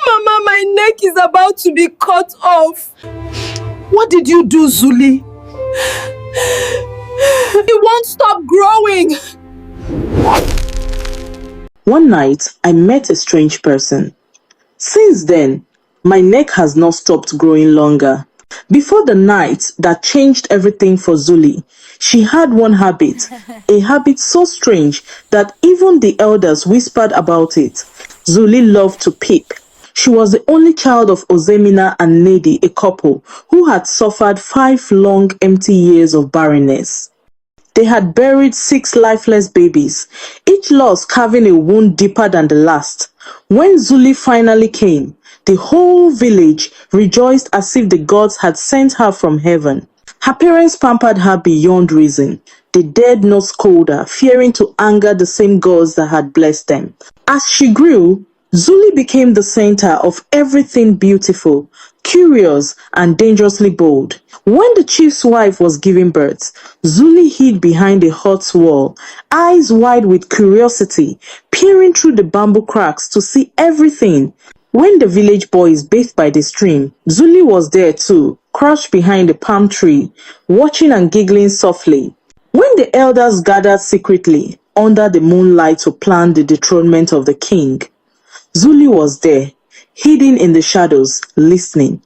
Mama, my neck is about to be cut off. What did you do, Zuli? It won't stop growing. One night, I met a strange person. Since then, my neck has not stopped growing longer. Before the night that changed everything for Zuli, she had one habit, a habit so strange that even the elders whispered about it. Zuli loved to peep. She was the only child of Ozemina and Nedi, a couple who had suffered 5 long empty years of barrenness. They had buried 6 lifeless babies, each loss carving a wound deeper than the last. When Zuli finally came, the whole village rejoiced as if the gods had sent her from heaven. Her parents pampered her beyond reason. They dared not scold her, fearing to anger the same gods that had blessed them. As she grew, Zuli became the center of everything beautiful, curious, and dangerously bold. When the chief's wife was giving birth, Zuli hid behind a hut wall, eyes wide with curiosity, peering through the bamboo cracks to see everything. When the village boys bathed by the stream, Zuli was there too, crouched behind a palm tree, watching and giggling softly. When the elders gathered secretly under the moonlight to plan the dethronement of the king, Zuli was there, hidden in the shadows, listening,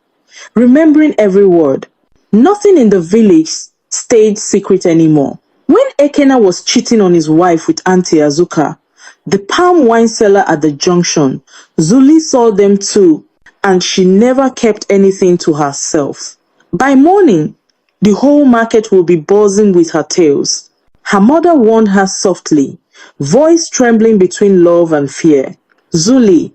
remembering every word. Nothing in the village stayed secret anymore. When Ekena was cheating on his wife with Auntie Azuka, the palm wine seller at the junction, Zuli saw them too, and she never kept anything to herself. By morning, the whole market will be buzzing with her tales. Her mother warned her softly, voice trembling between love and fear. Zuli,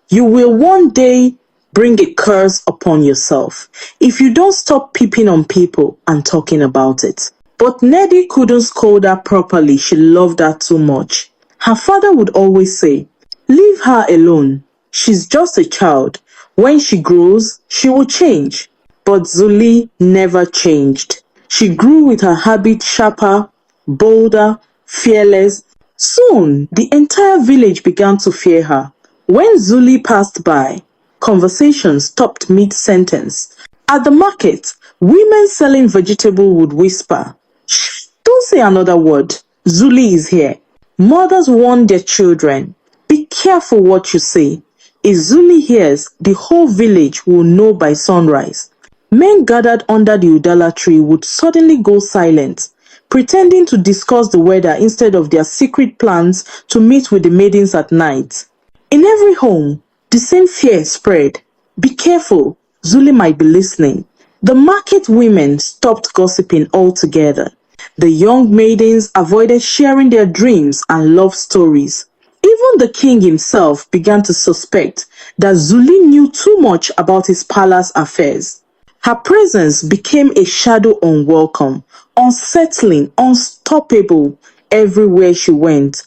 you will one day bring a curse upon yourself if you don't stop peeping on people and talking about it. But Neddy couldn't scold her properly, she loved her too much. Her father would always say, leave her alone, she's just a child. When she grows, she will change. But Zuli never changed. She grew with her habit sharper, bolder, fearless. Soon, the entire village began to fear her. When Zuli passed by, conversation stopped mid-sentence. At the market, women selling vegetable would whisper, shh, don't say another word, Zuli is here. Mothers warned their children, be careful what you say. If Zuli hears, the whole village will know by sunrise. Men gathered under the Udala tree would suddenly go silent, pretending to discuss the weather instead of their secret plans to meet with the maidens at night. In every home, the same fear spread. Be careful, Zuli might be listening. The market women stopped gossiping altogether. The young maidens avoided sharing their dreams and love stories. Even the king himself began to suspect that Zuli knew too much about his palace affairs. Her presence became a shadow unwelcome, unsettling, unstoppable everywhere she went.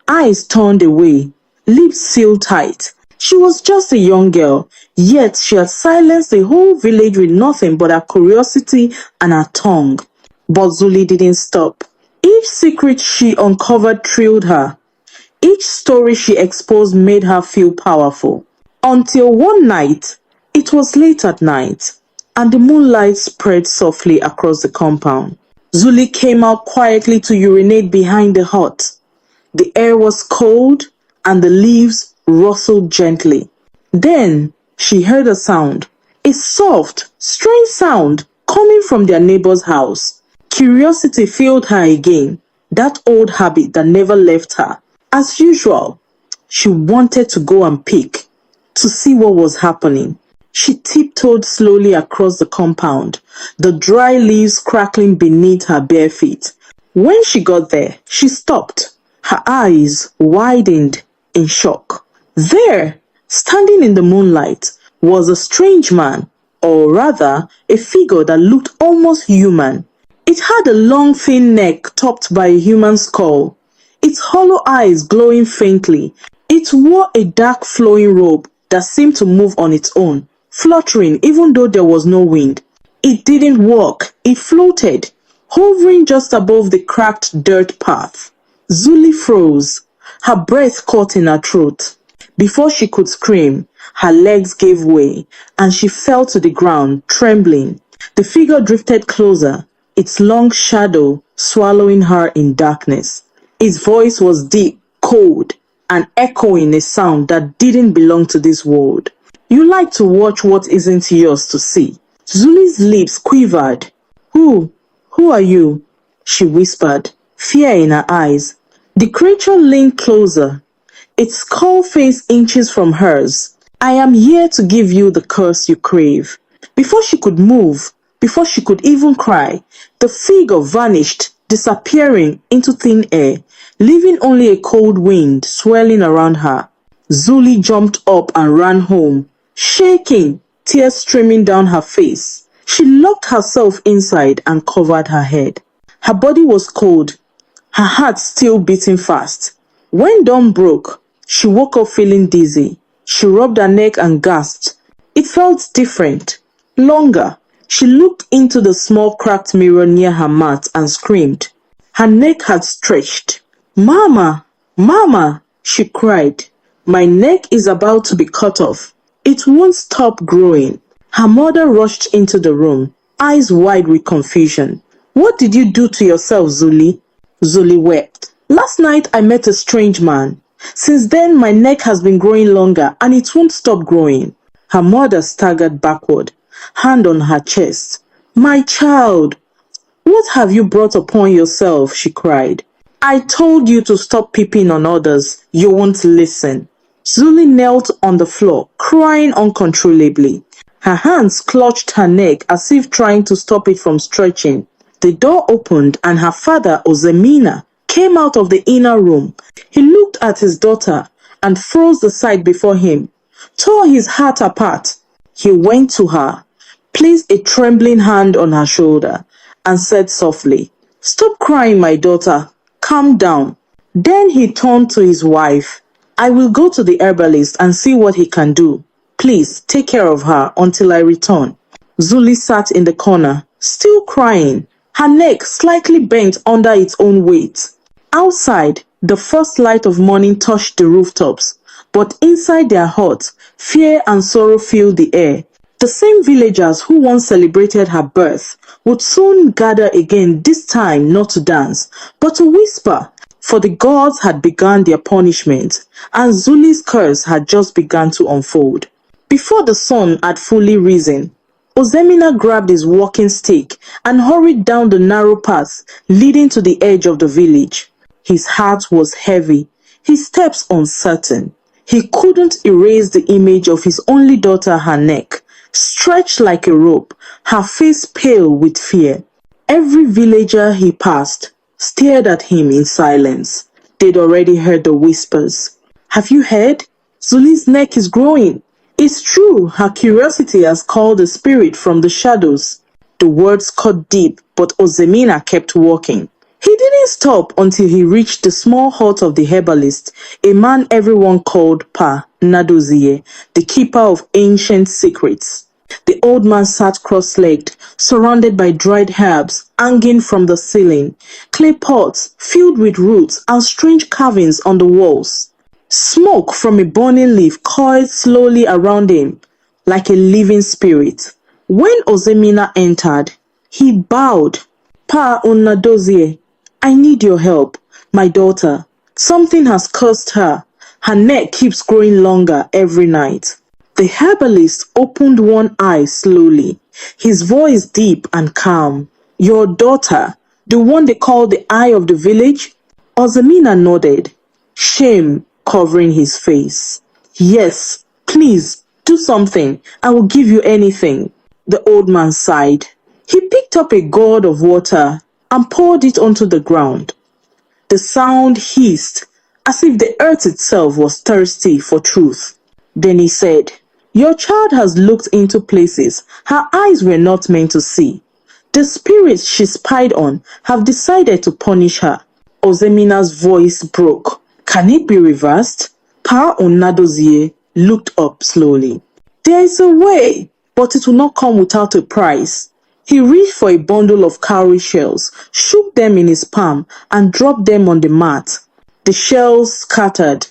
Eyes turned away, lips sealed tight. She was just a young girl, yet she had silenced the whole village with nothing but her curiosity and her tongue. But Zuli didn't stop. Each secret she uncovered thrilled her. Each story she exposed made her feel powerful. Until one night, it was late at night, and the moonlight spread softly across the compound. Zuli came out quietly to urinate behind the hut. The air was cold, and the leaves rustled gently. Then she heard a sound, a soft, strange sound coming from their neighbor's house. Curiosity filled her again, that old habit that never left her. As usual, she wanted to go and peek, to see what was happening. She tiptoed slowly across the compound, the dry leaves crackling beneath her bare feet. When she got there, she stopped. Her eyes widened in shock. There, standing in the moonlight, was a strange man, or rather, a figure that looked almost human. It had a long thin neck topped by a human skull, its hollow eyes glowing faintly. It wore a dark flowing robe that seemed to move on its own, fluttering even though there was no wind. It didn't walk, it floated, hovering just above the cracked dirt path. Zuli froze, her breath caught in her throat. Before she could scream, her legs gave way and she fell to the ground, trembling. The figure drifted closer, its long shadow swallowing her in darkness. Its voice was deep, cold, and echoing a sound that didn't belong to this world. You like to watch what isn't yours to see. Zuli's lips quivered. Who? Who are you? She whispered, fear in her eyes. The creature leaned closer, its skull face inches from hers. I am here to give you the curse you crave. Before she could move, before she could even cry, the figure vanished, disappearing into thin air, leaving only a cold wind swirling around her. Zuli jumped up and ran home, shaking, tears streaming down her face. She locked herself inside and covered her head. Her body was cold, her heart still beating fast. When dawn broke, she woke up feeling dizzy. She rubbed her neck and gasped. It felt different, longer. She looked into the small cracked mirror near her mat and screamed. Her neck had stretched. Mama! Mama! She cried. My neck is about to be cut off. It won't stop growing. Her mother rushed into the room, eyes wide with confusion. What did you do to yourself, Zuli? Zuli wept. Last night I met a strange man. Since then my neck has been growing longer and it won't stop growing. Her mother staggered backward, hand on her chest. My child, what have you brought upon yourself? She cried. I told you to stop peeping on others. You won't listen. Zuli knelt on the floor, crying uncontrollably. Her hands clutched her neck as if trying to stop it from stretching. The door opened and her father, Ozemina, came out of the inner room. He looked at his daughter and froze the sight before him, tore his heart apart. He went to her, placed a trembling hand on her shoulder, and said softly, Stop crying, my daughter. Calm down. Then he turned to his wife. I will go to the herbalist and see what he can do. Please take care of her until I return. Zuli sat in the corner, still crying, her neck slightly bent under its own weight. Outside, the first light of morning touched the rooftops, but inside their hut, fear and sorrow filled the air. The same villagers who once celebrated her birth would soon gather again, this time not to dance, but to whisper, for the gods had begun their punishment, and Zuli's curse had just begun to unfold. Before the sun had fully risen, Ozemina grabbed his walking stick and hurried down the narrow path leading to the edge of the village. His heart was heavy, his steps uncertain. He couldn't erase the image of his only daughter, her neck, stretched like a rope, her face pale with fear. Every villager he passed stared at him in silence. They'd already heard the whispers. Have you heard? Zuli's neck is growing. It's true, her curiosity has called the spirit from the shadows. The words cut deep, but Ozemina kept walking. He didn't stop until he reached the small hut of the herbalist, a man everyone called Pa Nadozie, the keeper of ancient secrets. The old man sat cross-legged, surrounded by dried herbs hanging from the ceiling, clay pots filled with roots and strange carvings on the walls. Smoke from a burning leaf coiled slowly around him, like a living spirit. When Ozemina entered, he bowed. Pa Nadozie, I need your help. My daughter, something has cursed her. Her neck keeps growing longer every night. The herbalist opened one eye slowly, his voice deep and calm. Your daughter, the one they call the eye of the village? Ozemina nodded, shame covering his face. Yes, please, do something. I will give you anything. The old man sighed. He picked up a gourd of water and poured it onto the ground. The sound hissed, as if the earth itself was thirsty for truth. Then he said, Your child has looked into places her eyes were not meant to see. The spirits she spied on have decided to punish her. Ozemina's voice broke. Can it be reversed? Pa Nadozie looked up slowly. There is a way, but it will not come without a price. He reached for a bundle of cowrie shells, shook them in his palm, and dropped them on the mat. The shells scattered,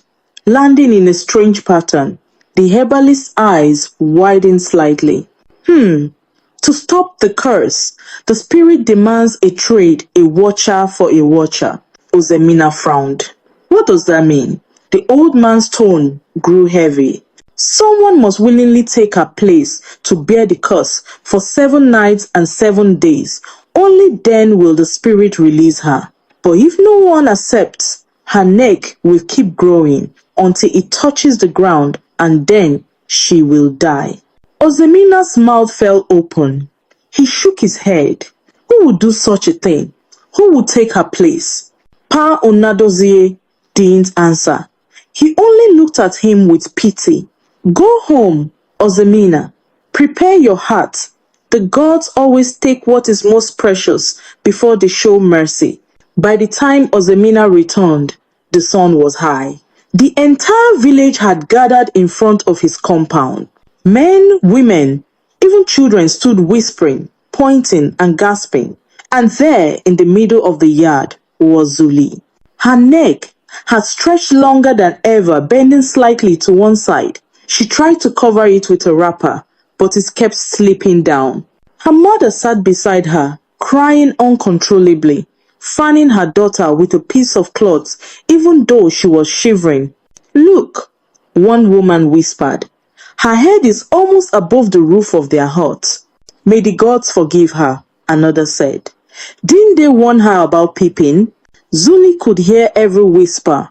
landing in a strange pattern. The herbalist's eyes widened slightly. To stop the curse, the spirit demands a trade, a watcher for a watcher. Ozemina frowned. What does that mean? The old man's tone grew heavy. Someone must willingly take her place to bear the curse for 7 nights and 7 days. Only then will the spirit release her. But if no one accepts, her neck will keep growing until it touches the ground, and then she will die. Ozemina's mouth fell open. He shook his head. Who would do such a thing? Who would take her place? Pa Onadozie didn't answer. He only looked at him with pity. Go home, Ozemina. Prepare your heart. The gods always take what is most precious before they show mercy. By the time Ozemina returned, the sun was high. The entire village had gathered in front of his compound. Men, women, even children stood whispering, pointing and gasping. And there, in the middle of the yard, was Zulie. Her neck had stretched longer than ever, bending slightly to one side. She tried to cover it with a wrapper, but it kept slipping down. Her mother sat beside her, crying uncontrollably, fanning her daughter with a piece of cloth, even though she was shivering. Look, one woman whispered. Her head is almost above the roof of their hut. May the gods forgive her, another said. Didn't they warn her about peeping? Zuli could hear every whisper.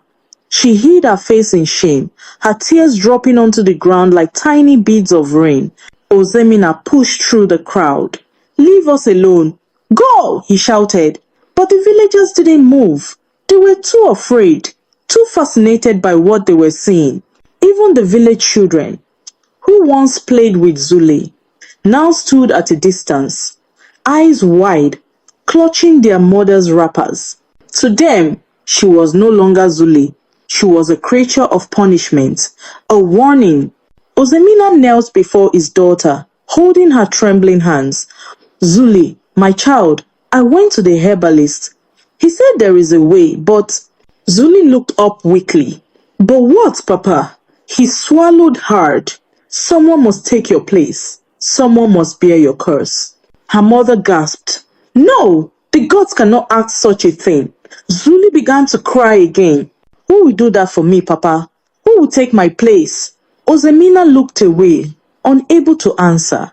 She hid her face in shame, her tears dropping onto the ground like tiny beads of rain. Ozemina pushed through the crowd. Leave us alone. Go, he shouted. But the villagers didn't move. They were too afraid, too fascinated by what they were seeing. Even the village children, who once played with Zuli, now stood at a distance, eyes wide, clutching their mother's wrappers. To them, she was no longer Zuli. She was a creature of punishment, a warning. Ozemina knelt before his daughter, holding her trembling hands. Zuli, my child, I went to the herbalist. He said there is a way, but... Zuli looked up weakly. But what, Papa? He swallowed hard. Someone must take your place. Someone must bear your curse. Her mother gasped. No, the gods cannot ask such a thing. Zuli began to cry again. Who will do that for me, Papa? Who will take my place? Ozemina looked away, unable to answer.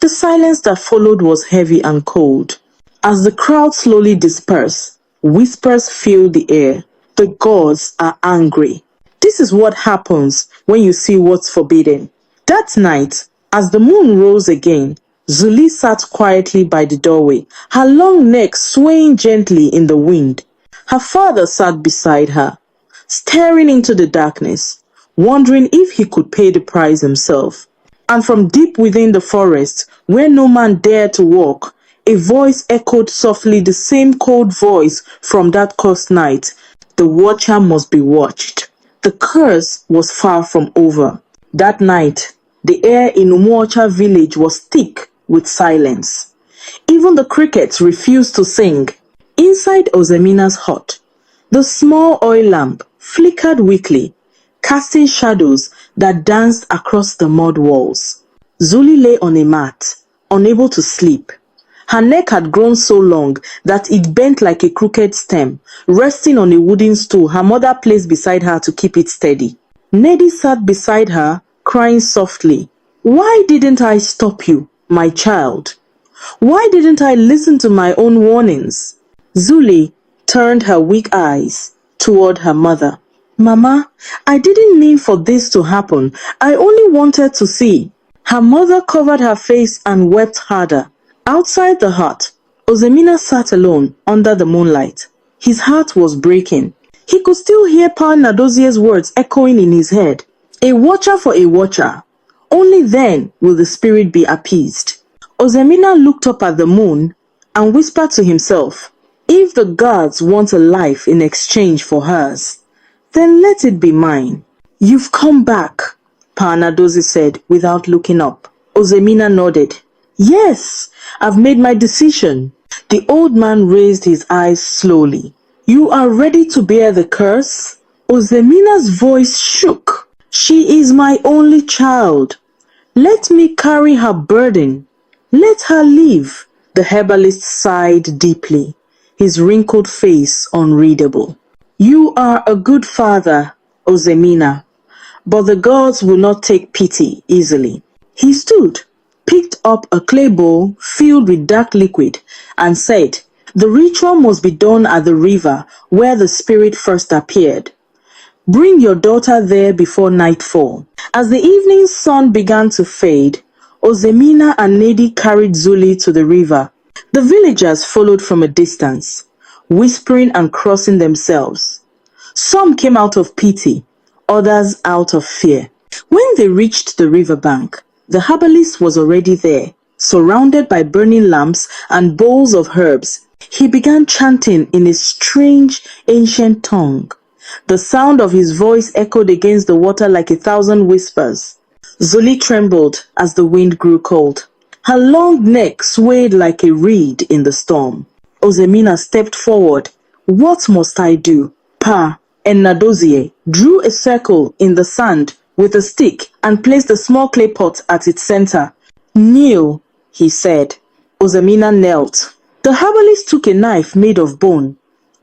The silence that followed was heavy and cold. As the crowd slowly dispersed, whispers filled the air. The gods are angry. This is what happens when you see what's forbidden. That night, as the moon rose again, Zulie sat quietly by the doorway, her long neck swaying gently in the wind. Her father sat beside her, staring into the darkness, wondering if he could pay the price himself. And from deep within the forest, where no man dared to walk, a voice echoed softly, the same cold voice from that cursed night. The watcher must be watched. The curse was far from over. That night, the air in Umuocha village was thick with silence. Even the crickets refused to sing. Inside Ozemina's hut, the small oil lamp flickered weakly, casting shadows that danced across the mud walls. Zuli lay on a mat, unable to sleep. Her neck had grown so long that it bent like a crooked stem, resting on a wooden stool her mother placed beside her to keep it steady. Neddy sat beside her, crying softly. Why didn't I stop you, my child? Why didn't I listen to my own warnings? Zuli turned her weak eyes toward her mother. Mama, I didn't mean for this to happen. I only wanted to see. Her mother covered her face and wept harder. Outside the hut, Ozemina sat alone under the moonlight. His heart was breaking. He could still hear Pa Nadozie's words echoing in his head. A watcher for a watcher. Only then will the spirit be appeased. Ozemina looked up at the moon and whispered to himself, if the gods want a life in exchange for hers, then let it be mine. You've come back, Pa Nadozie said without looking up. Ozemina nodded. Yes, I've made my decision. The old man raised his eyes slowly. You are ready to bear the curse? Ozemina's voice shook. She is my only child. Let me carry her burden. Let her live. The herbalist sighed deeply, his wrinkled face unreadable. You are a good father, Ozemina, but the gods will not take pity easily. He stood, picked up a clay bowl filled with dark liquid, and said, the ritual must be done at the river where the spirit first appeared. Bring your daughter there before nightfall. As the evening sun began to fade, Ozemina and Nedi carried Zuli to the river. The villagers followed from a distance, whispering and crossing themselves. Some came out of pity, others out of fear. When they reached the riverbank, the herbalist was already there, surrounded by burning lamps and bowls of herbs. He began chanting in a strange, ancient tongue. The sound of his voice echoed against the water like 1,000 whispers. Zuli trembled as the wind grew cold. Her long neck swayed like a reed in the storm. Ozemina stepped forward. What must I do? Pa Enadozie drew a circle in the sand with a stick and placed a small clay pot at its center. Kneel, he said. Ozemina knelt. The herbalist took a knife made of bone,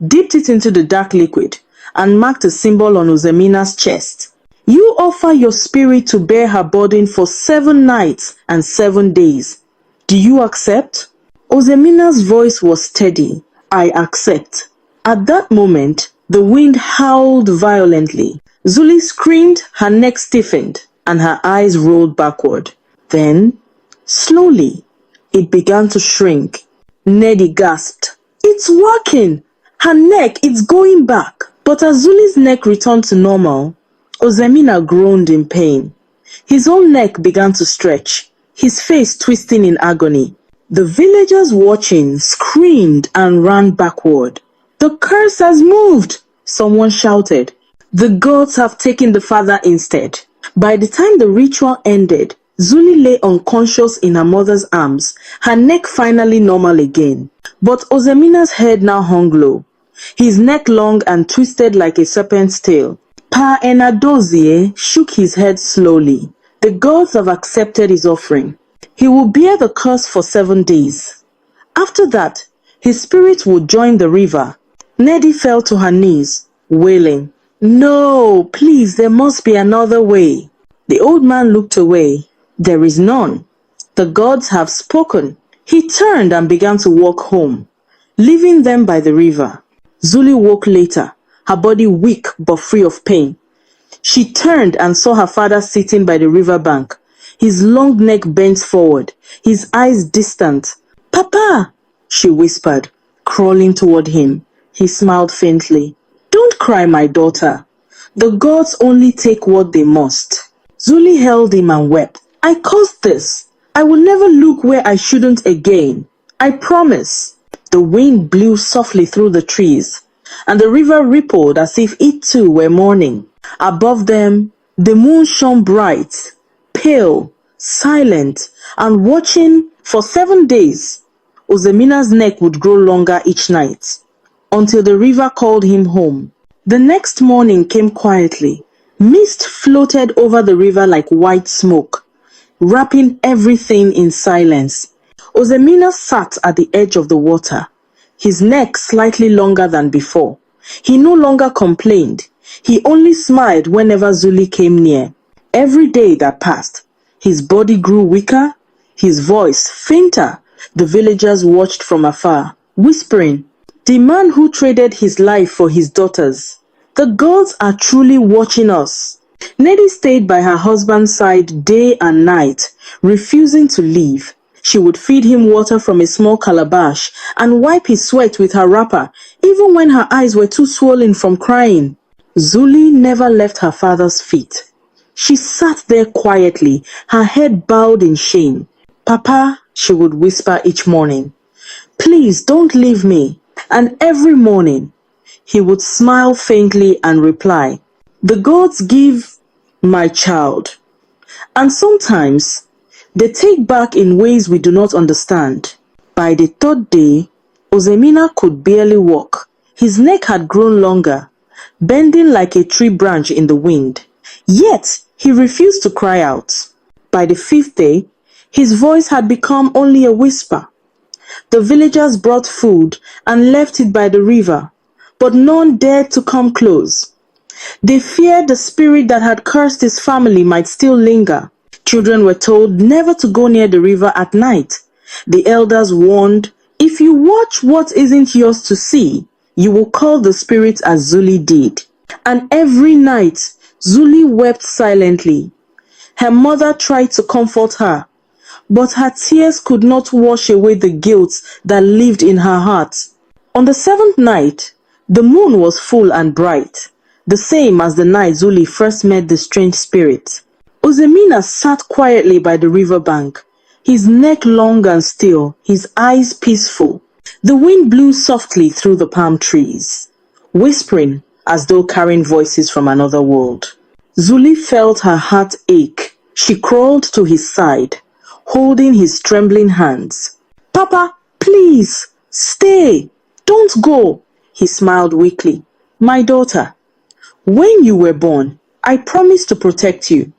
dipped it into the dark liquid, and marked a symbol on Ozemina's chest. You offer your spirit to bear her burden for 7 nights and 7 days. Do you accept? Ozemina's voice was steady. I accept. At that moment, the wind howled violently. Zuli screamed, her neck stiffened, and her eyes rolled backward. Then, slowly, it began to shrink. Nedi gasped. It's working! Her neck, it's going back. But as Zuli's neck returned to normal, Ozemina groaned in pain. His own neck began to stretch, his face twisting in agony. The villagers watching screamed and ran backward. The curse has moved, someone shouted. The gods have taken the father instead. By the time the ritual ended, Zuli lay unconscious in her mother's arms, her neck finally normal again. But Ozemina's head now hung low, his neck long and twisted like a serpent's tail. Pa Enadozie shook his head slowly. The gods have accepted his offering. He will bear the curse for 7 days. After that, his spirit will join the river. Nedi fell to her knees, wailing, No, please, there must be another way. The old man looked away. There is none. The gods have spoken. He turned and began to walk home, leaving them by the river. Zuli woke later, her body weak but free of pain. She turned and saw her father sitting by the riverbank, his long neck bent forward, his eyes distant. Papa, she whispered, crawling toward him. He smiled faintly. Don't cry, my daughter. The gods only take what they must. Zuli held him and wept. I caused this. I will never look where I shouldn't again. I promise. The wind blew softly through the trees, and the river rippled as if it too were mourning. Above them, the moon shone bright, pale, silent, and watching for 7 days. Ozemina's neck would grow longer each night, until the river called him home. The next morning came quietly. Mist floated over the river like white smoke, wrapping everything in silence. Ozemina sat at the edge of the water, his neck slightly longer than before. He no longer complained. He only smiled whenever Zuli came near. Every day that passed, his body grew weaker, his voice fainter. The villagers watched from afar, whispering, The man who traded his life for his daughters. The gods are truly watching us. Nedi stayed by her husband's side day and night, refusing to leave. She would feed him water from a small calabash and wipe his sweat with her wrapper, even when her eyes were too swollen from crying. Zuli never left her father's feet. She sat there quietly, her head bowed in shame. Papa, she would whisper each morning, please don't leave me. And every morning, he would smile faintly and reply, the gods give, my child. And sometimes, they take back in ways we do not understand. By the 3rd day, Ozemina could barely walk. His neck had grown longer. bending like a tree branch in the wind. Yet he refused to cry out. By the fifth day, his voice had become only a whisper. The villagers brought food and left it by the river, but none dared to come close. They feared the spirit that had cursed his family might still linger. Children were told never to go near the river at night. The elders warned, if you watch what isn't yours to see, you will call the spirits as Zuli did. And every night, Zuli wept silently. Her mother tried to comfort her, but her tears could not wash away the guilt that lived in her heart. On the seventh night, the moon was full and bright, the same as the night Zuli first met the strange spirit. Ozemina sat quietly by the riverbank, his neck long and still, his eyes peaceful. The wind blew softly through the palm trees, whispering as though carrying voices from another world. Zuli felt her heart ache. She crawled to his side, holding his trembling hands. Papa, please, stay. Don't go. He smiled weakly. My daughter, when you were born, I promised to protect you.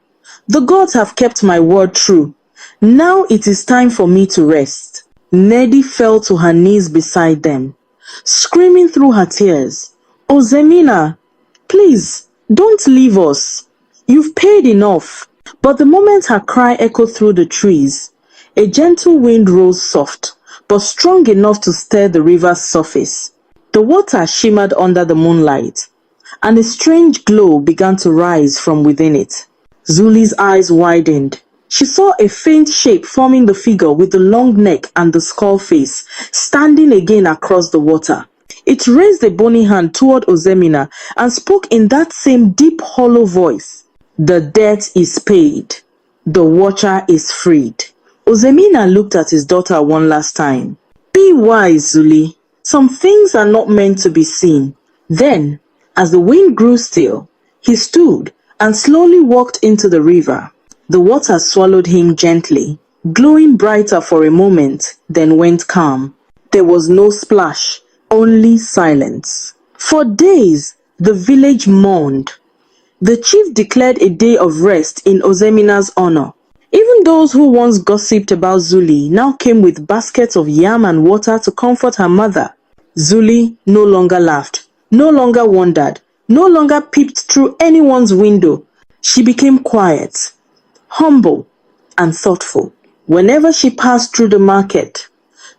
The gods have kept my word true. Now it is time for me to rest. Neddy fell to her knees beside them, screaming through her tears. Ozemina, please, don't leave us. You've paid enough. But the moment her cry echoed through the trees, a gentle wind rose soft, but strong enough to stir the river's surface. The water shimmered under the moonlight, and a strange glow began to rise from within it. Zuli's eyes widened. She saw a faint shape forming the figure with the long neck and the skull face, standing again across the water. It raised a bony hand toward Ozemina and spoke in that same deep, hollow voice. The debt is paid. The watcher is freed. Ozemina looked at his daughter one last time. Be wise, Zuli. Some things are not meant to be seen. Then, as the wind grew still, he stood and slowly walked into the river. The water swallowed him gently, glowing brighter for a moment, then went calm. There was no splash, only silence. For days, the village mourned. The chief declared a day of rest in Ozemina's honor. Even those who once gossiped about Zuli now came with baskets of yam and water to comfort her mother. Zuli no longer laughed, no longer wondered, no longer peeped through anyone's window. She became quiet, humble, and thoughtful. Whenever she passed through the market,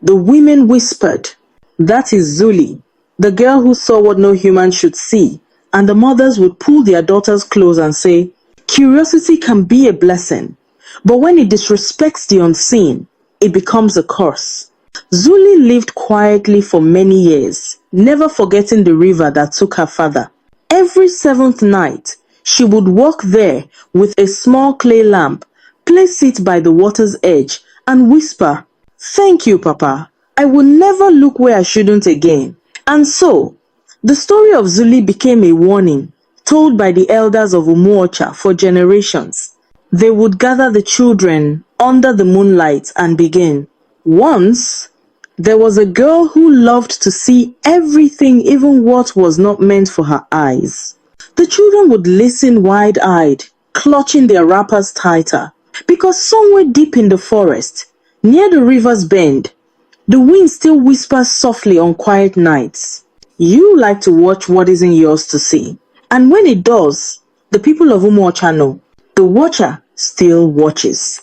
the women whispered, "That is Zuli, the girl who saw what no human should see." And the mothers would pull their daughters close and say, "Curiosity can be a blessing, but when it disrespects the unseen, it becomes a curse." Zuli lived quietly for many years, never forgetting the river that took her father. Every seventh night, she would walk there with a small clay lamp, place it by the water's edge, and whisper, "Thank you, Papa. I will never look where I shouldn't again." And so, the story of Zuli became a warning, told by the elders of Umuocha for generations. They would gather the children under the moonlight and begin. Once, there was a girl who loved to see everything, even what was not meant for her eyes. The children would listen wide-eyed, clutching their wrappers tighter, because somewhere deep in the forest, near the river's bend, the wind still whispers softly on quiet nights. You like to watch what isn't yours to see. And when it does, the people of Umuocha know, the watcher still watches.